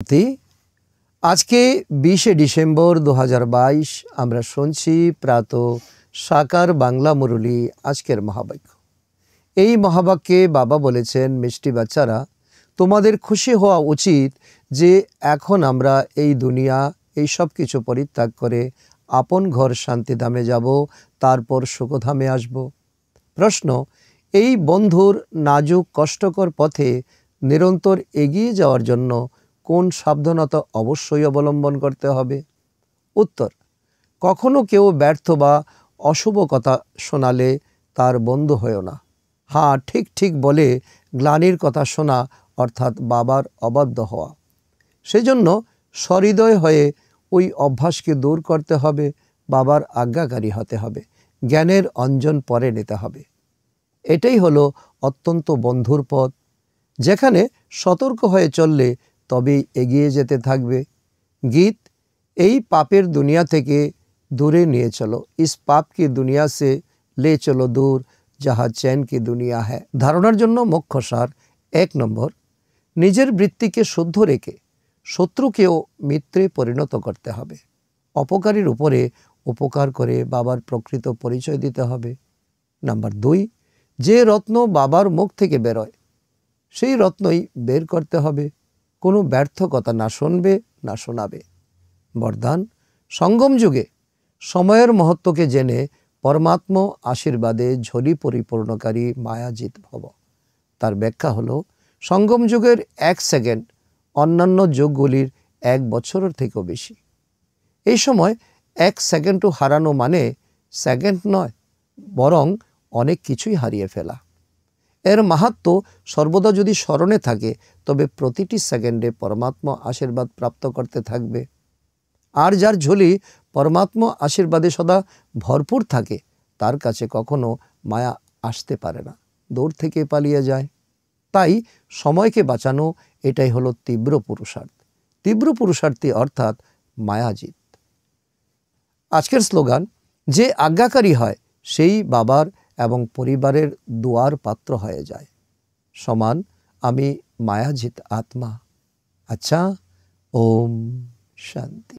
শান্তি। আজকে 20শে ডিসেম্বর 2022 আমরা শুনছি প্রাত সাকার বাংলা মুরলী আজকের মহাবাক্য। এই মহাবাক্যে বাবা বলেছেন, মিষ্টি বাচ্চারা, তোমাদের খুশি হওয়া উচিত যে এখন আমরা এই দুনিয়া এই সব কিছু পরিত্যাগ করে আপন ঘর শান্তিধামে যাব, তারপর সুখধামে আসব। প্রশ্ন, এই বন্ধুর নাজুক কষ্টকর পথে নিরন্তর এগিয়ে যাওয়ার জন্য কোন সাবধানতা অবশ্যই অবলম্বন করতে হবে? উত্তর, কখনো কেউ ব্যর্থ বা অশুভ কথা শোনালে তার বন্ধু হয়েও না। হ্যাঁ, ঠিক ঠিক বলে গ্লানির কথা শোনা অর্থাৎ বাবার অবাধ্য হওয়া। সেজন্য সহৃদয় হয়ে ওই অভ্যাসকে দূর করতে হবে, বাবার আজ্ঞাকারী হতে হবে, জ্ঞানের অঞ্জন পরে নিতে হবে। এটাই হলো অত্যন্ত বন্ধুর পথ, যেখানে সতর্ক হয়ে চললে তবেই এগিয়ে যেতে থাকবে। গীত, এই পাপের দুনিয়া থেকে দূরে নিয়ে চলো, ইস পাপ কি দুনিয়া সে লে চলো দূর, যাহা চैन কি দুনিয়া হ্যায়। ধারণার জন্য মুখ্য সার: 1 নম্বর, নিজের বৃত্তিকে শুদ্ধ রেখে শত্রুকেও মিত্রে পরিণত করতে হবে। অপকারীর উপরে উপকার করে বাবার প্রকৃত পরিচয় দিতে হবে। নাম্বার 2, যে রত্ন বাবার মুখ থেকে বেরোয় সেই রত্নই বের করতে হবে। কোনো ব্যর্থ কথা না শুনবে না শোনাবে। বরদান, সঙ্গম যুগে সময়ের মহত্বকে জেনে পরমাত্ম আশীর্বাদে ঝলি পরিপূর্ণকারী মায়াজিত ভব। তার ব্যাখ্যা হলো, সঙ্গম যুগের 1 সেকেন্ড অন্যান্য যুগগুলির 1 বছরের থেকেও বেশি। এই সময় 1 সেকেন্ডও হারানো মানে সেকেন্ড নয়, বরং অনেক কিছুই হারিয়ে ফেলা। এর মাহাত্ম্য সর্বদা যদি স্মরণে থাকে, তবে প্রতিটি সেকেন্ডে পরমাত্মা আশীর্বাদ প্রাপ্ত করতে থাকবে। আর যার ঝুলি পরমাত্মা আশীর্বাদে সদা ভরপুর থাকে, তার কাছে কখনো মায়া আসতে পারে না, দূর থেকে পালিয়ে যায়। তাই সময়কে বাঁচানো, এটাই হলো তীব্র পুরুষার্থ। তীব্র পুরুষার্থী অর্থাৎ মায়াজিত। আজকের স্লোগান, যে আজ্ঞাকারী হয় সেই বাবার এবং পরিবারের দুয়ার পাত্র হয়ে যায়। সমান, আমি মায়াজিত আত্মা। আচ্ছা, ওম শান্তি।